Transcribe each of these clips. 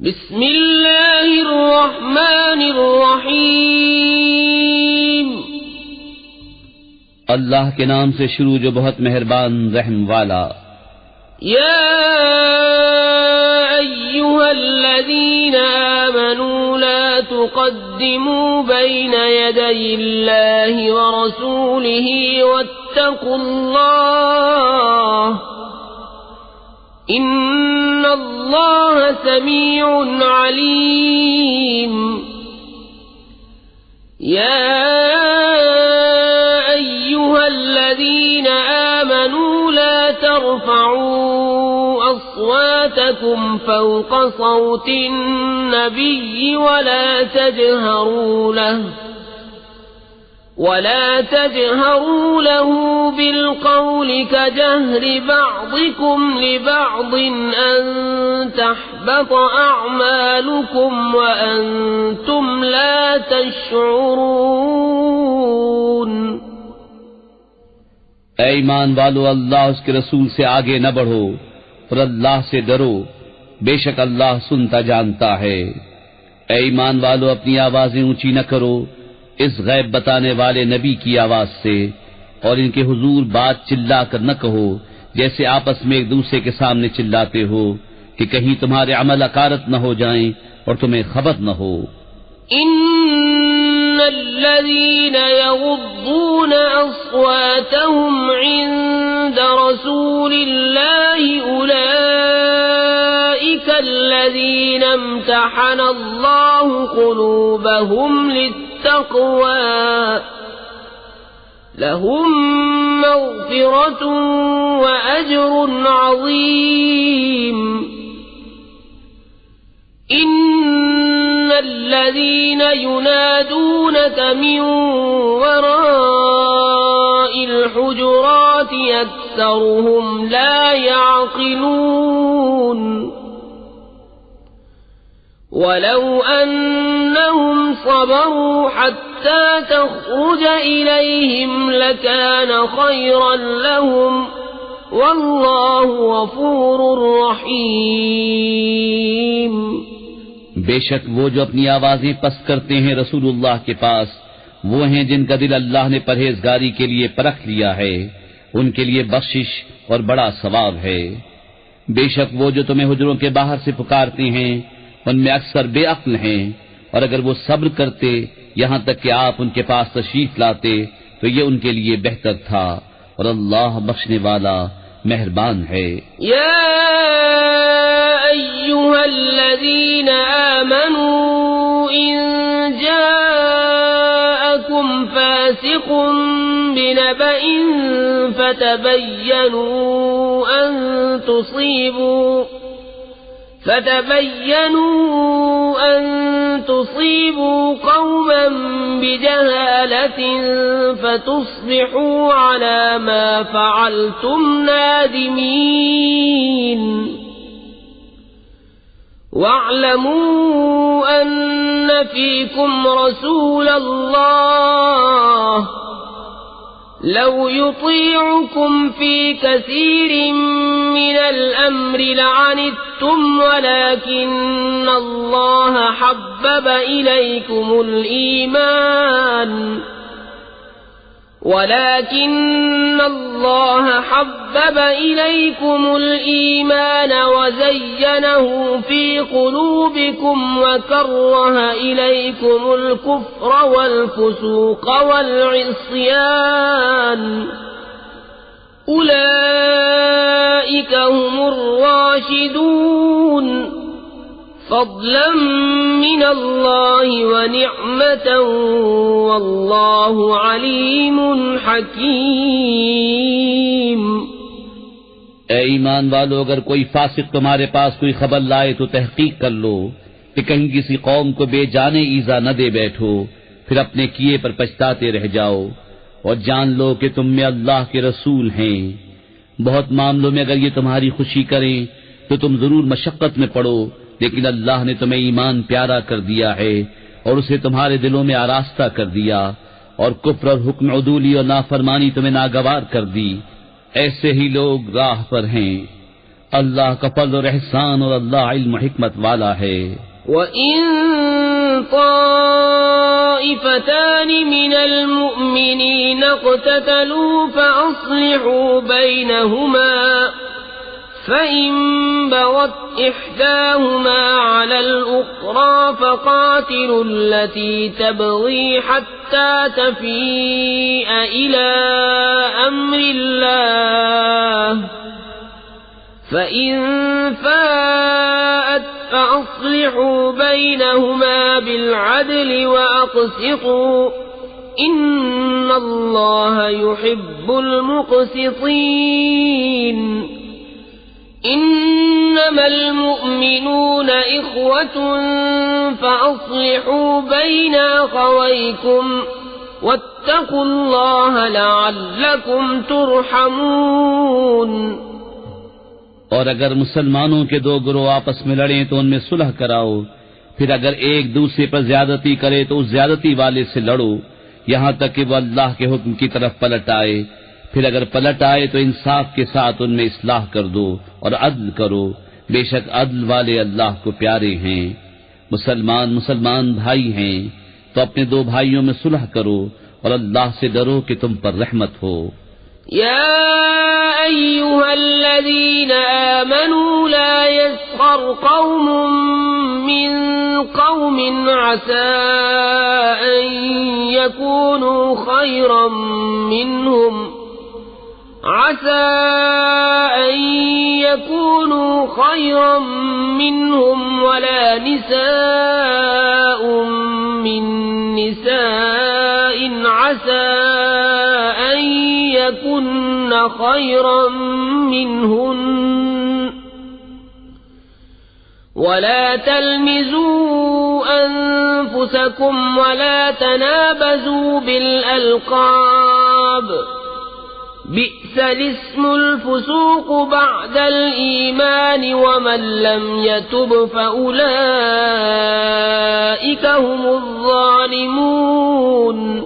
बिस्मिल्लाहिर्रहमानिर्रहीम। अल्लाह के नाम से शुरू जो बहुत मेहरबान रहम वाला। या अय्युहल्लज़ीना आमनू ला तुक़द्दिमू बैन यदयिल्लाहि व रसूलिही वत्तक़ुल्लाह इन्नल्लाह समीउन अलीम। या अय्युहल्लज़ीना आमनू ला तर्फ़अू अस्वातकुम फ़ौक़ सौतिन नबिय्यि वला तजहरू लहू बिलक़ौल कजहरि बअज़िकुम लिबअज़िन अन तहबत अअमालुकुम व अंतुम ला तशऊरून। ऐ ईमान वालो, अल्लाह उसके रसूल से आगे न बढ़ो और अल्लाह से डरो, बेशक अल्लाह सुनता जानता है। ऐ ईमान वालो, अपनी आवाजें ऊंची न करो इस गैब बताने वाले नबी की आवाज से, और इनके हुजूर बात चिल्ला कर न कहो जैसे आपस में एक दूसरे के सामने चिल्लाते हो कि कहीं तुम्हारे अमल अकारत न हो जाएं और तुम्हें खबर न हो। इन्नल्लज़ीना यग़ुद्दून अस्वातहुम इन्द रसूलिल्लाहि उलाइका अल्लज़ीना इम्तहनल्लाहु क़ुलूबहुम लित्तक़वा लहुम मग़फ़िरतुन व अज्रुन अज़ीम। इन्नल्लज़ीना युनादूनक मिन वराइल हुजुराति अक्सरुहुम ला यअक़िलून। वलौ अन्नहुम सबरू हत्ता तख़रुज इलैहिम लकान खैरन लहुम वल्लाहु गफूरुर रहीम। बेशक वो जो अपनी आवाजें पस्त करते हैं रसूलुल्लाह के पास, वो हैं जिनका दिल अल्लाह ने परहेजगारी के लिए परख लिया है, उनके लिए बख्शिश और बड़ा सवाब है। बेशक वो जो तुम्हें हुजरों के बाहर से पुकारते हैं उनमें अक्सर बेअक्ल हैं, और अगर वो सब्र करते यहाँ तक कि आप उनके पास तशरीफ लाते तो ये उनके लिए बेहतर था, और अल्लाह बख्शने वाला मेहरबान है। या अय्युहल्लज़ीना आमनू इन जाअकुम फासिकुन बिनबइन فتبينوا أن تصيبوا قوما بجهالة فتصبحوا على ما فعلتم نادمين। واعلموا أن فيكم رسول الله لو يطيعكم في كثير من الأمر لعنتم ولكن الله حبب إليكم الإيمان وزينه في قلوبكم وكره إليكم الكفر والفسوق والعصيان أولئك هم الراشدون فضلا من الله ونعمة والله عليم حكيم। ऐ ईमान वालो, अगर कोई फासिक तुम्हारे पास कोई खबर लाए तो तहकीक कर लो कि कहीं किसी कौम को बेजाने ईजा न दे बैठो, फिर अपने किए पर पछताते रह जाओ, और जान लो कि तुम में अल्लाह के रसूल हैं। बहुत मामलों में अगर ये तुम्हारी खुशी करें तो तुम जरूर मशक्कत में पड़ो, लेकिन अल्लाह ने तुम्हें ईमान प्यारा कर दिया है और उसे तुम्हारे दिलों में आरास्ता कर दिया, और कुफ्र और हुक्म उदूली और नाफरमानी तुम्हें नागवार कर दी। ऐसे ही लोग राह पर हैं। अल्लाह का फज़्ल और एहसान और अल्लाह इल्म और हिकमत वाला है। وَإِن طَائِفَتَانِ مِنَ الْمُؤْمِنِينَ اقْتَتَلُوا فَأَصْلِحُوا بَيْنَهُمَا فَإِن بَغَتْ إِحْدَاهُمَا عَلَى الْأُخْرَى فَقَاتِلُوا الَّتِي تَبْغِي حَتَّى تَفِيءَ إِلَى أَمْرِ اللَّهِ فَإِن فَاءَتْ فَأَصْلِحُوا بَيْنَهُمَا بِالْعَدْلِ وَأَقْسِطُوا إِنَّ اللَّهَ يُحِبُّ الْمُقْسِطِينَ إِنَّمَا الْمُؤْمِنُونَ إِخْوَةٌ فَأَصْلِحُوا بَيْنَ أَخَوَيْكُمْ وَاتَّقُوا اللَّهَ لَعَلَّكُمْ تُرْحَمُونَ। और अगर मुसलमानों के दो गिरोह आपस में लड़ें तो उनमें सुलह कराओ, फिर अगर एक दूसरे पर ज्यादती करे तो उस ज्यादती वाले से लड़ो यहाँ तक कि वो अल्लाह के हुक्म की तरफ पलट आए। फिर अगर पलट आए तो इंसाफ के साथ उनमें इस्लाह कर दो और अदल करो, बेशक अदल वाले अल्लाह को प्यारे हैं। मुसलमान भाई हैं तो अपने दो भाइयों में सुलह करो और अल्लाह से डरो कि तुम पर रहमत हो। يا أيها الذين آمنوا لا يسخر قوم من قوم عسى أن يكونوا خيرا منهم ولا نساء من نساء عسى أن يكن خيرا منهن ولا تلمزوا أنفسكم ولا تنابزوا بالألقاب بئس الاسم الفسوق بعد الإيمان ومن لم يتب فأولئك هم الظالمون।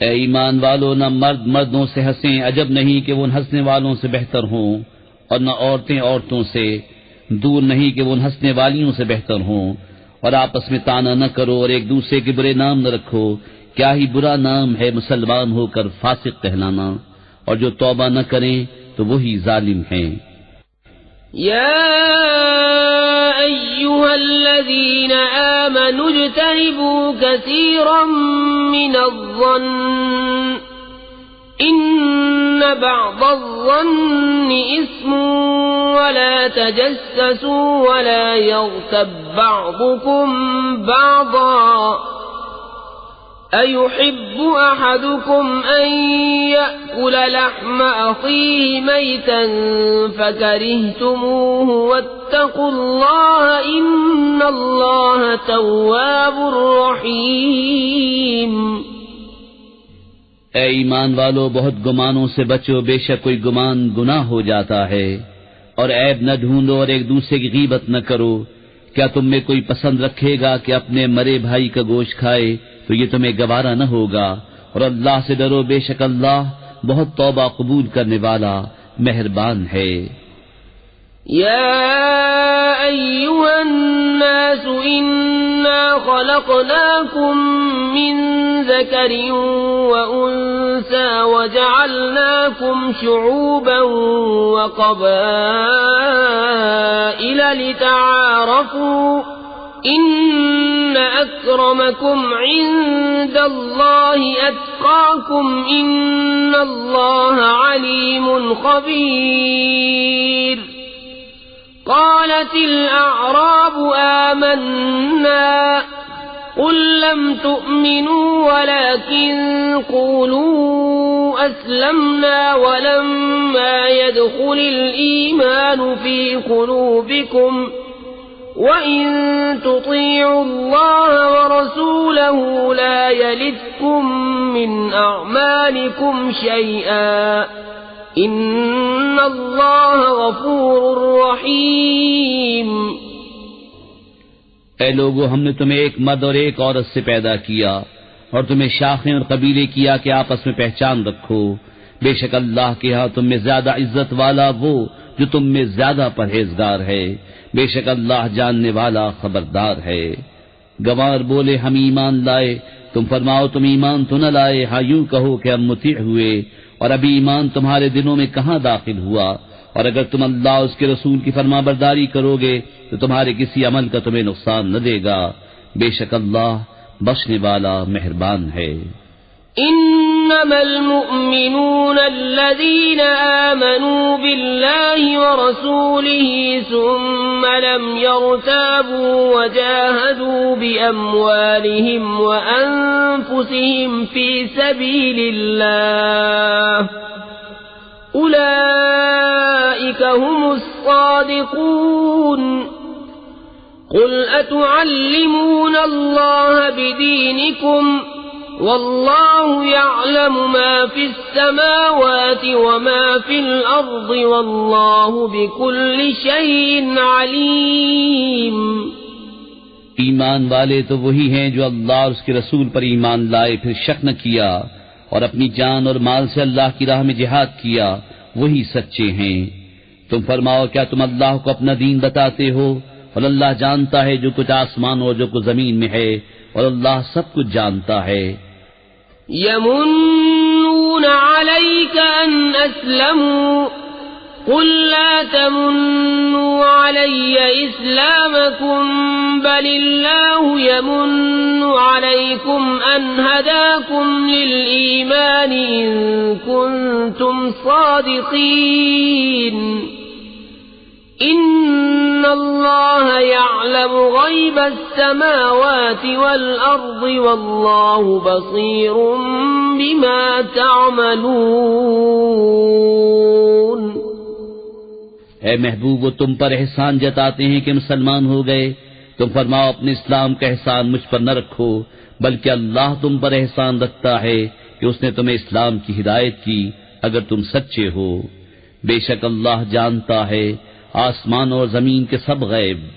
ए ईमान वालों, न मर्द मर्दों से हंसें, अजब नहीं कि वो उन हंसने वालों से बेहतर हों, और न औरतें औरतों से, दूर नहीं कि वो उन हंसने वालियों से बेहतर हों। और आपस में ताना न करो और एक दूसरे के बुरे नाम न रखो, क्या ही बुरा नाम है मुसलमान होकर फासिक कहलाना, और जो तौबा न करें तो वही जालिम हैं। या अय्युहल्लज़ीना आमनू इज्तनिबू कसीरम मिनज़्ज़न्न इन्न बअज़-ज़न्नि इस्मुन वला तजस्ससू वला यग़्तब बअज़ुकुम बअज़ा अयुहिब्बु अहदुकुम अन यअकुल लहम अखीहि मैतन फकरिhtumuhu वत्तकुल्लाह इन्नल्लाह तव्वाबुर रहीम। ऐ ईमान वालो, बहुत गुमानों से बचो, बेशक कोई गुमान गुनाह हो जाता है। और ऐब न ढूंढो और एक दूसरे की गीबत न करो। क्या तुम में कोई पसंद रखेगा कि अपने मरे भाई का गोश्त खाए, तो ये तुम्हें गवारा न होगा। और अल्लाह से डरो, बेशक अल्लाह बहुत तौबा कबूल करने वाला मेहरबान है। या अय्युहन्नास इन्ना खलक़नाकुम मिन ज़करिन व उन्सा वजअलनाकुम शुऊबन व क़बाइल लितआरफू इन्न अक्रमकुम इंदल्लाहि अत्क़ाकुम इन्नल्लाह अलीमुन ख़बीर। क़ालतिल अअराबु आमन्ना क़ुल लम तुअमिनू वलाकिन क़ूलू अस्लमना वलम्मा यदख़ुलिल ईमानु फ़ी क़ुलूबिकुम وَإِن تُطِيعُوا اللَّهَ وَرَسُولَهُ لَا يَلِتْكُم مِّنْ أَعْمَالِكُمْ شَيْئًا إِنَّ اللَّهَ غَفُورٌ رَّحِيمٌ। ऐ लोगो, हमने तुम्हें एक मर्द और एक औरत से पैदा किया और तुम्हें शाखें और कबीले किया कि आपस में पहचान रखो। बेशक अल्लाह के यहाँ तुम में ज्यादा इज्जत वाला वो जो तुम में ज्यादा परहेजगार है। बेशक अल्लाह जानने वाला खबरदार है। गंवार बोले, हम ईमान लाए। तुम फरमाओ, तुम ईमान तो न लाए। हाँ, यूं कहो कि हम मुती हुए, और अभी ईमान तुम्हारे दिलों में कहाँ दाखिल हुआ। और अगर तुम अल्लाह उसके रसूल की फरमाबरदारी करोगे तो तुम्हारे किसी अमल का तुम्हें नुकसान न देगा। बेशक अल्लाह बख्शने वाला मेहरबान है। इन्नमल मुअमिनून अल्लज़ीना आमनू बिल्लाहि व रसूलिही सुम्मा लम यर्ताबू व जाहदू बिअम्वालिहिम व अनफुसिहिम फी सबीलिल्लाह उलाइका हुमुस सादिकून। कुल अतुअल्लिमूना अल्लाह बिदीनिकुम वल्लाहु यअलमु मा फिस समावाति व मा फिल अर्दि वल्लाहु बिकुल्लि शैइन अलीम। ईमान वाले तो वही हैं जो अल्लाह और उसके रसूल पर ईमान लाए, फिर शक न किया और अपनी जान और माल से अल्लाह की राह में जिहाद किया, वही सच्चे हैं। तुम फरमाओ, क्या तुम अल्लाह को अपना दीन बताते हो? और अल्लाह जानता है जो कुछ आसमान और जो कुछ जमीन में है, और अल्लाह सब कुछ जानता है। यमुन्नून अलैका अन अस्लमू कुल ला तमुन्नू अलैया इस्लामकुम बलिल्लाहु यमुन्नु अलैकुम अन हदाकुम लिल ईमान इन कुंतुम सादिकीन। इन्नल्लाह यअलमु गैबस समावाति वल अर्दि वल्लाहु बसीरुम बिमा तअमलून। ऐ महबूब, वो तुम पर एहसान जताते हैं कि मुसलमान हो गए। तुम फरमाओ, अपने इस्लाम का एहसान मुझ पर न रखो, बल्कि अल्लाह तुम पर एहसान रखता है कि उसने तुम्हें इस्लाम की हिदायत की, अगर तुम सच्चे हो। बेशक अल्लाह जानता है आसमान और जमीन के सब गैब।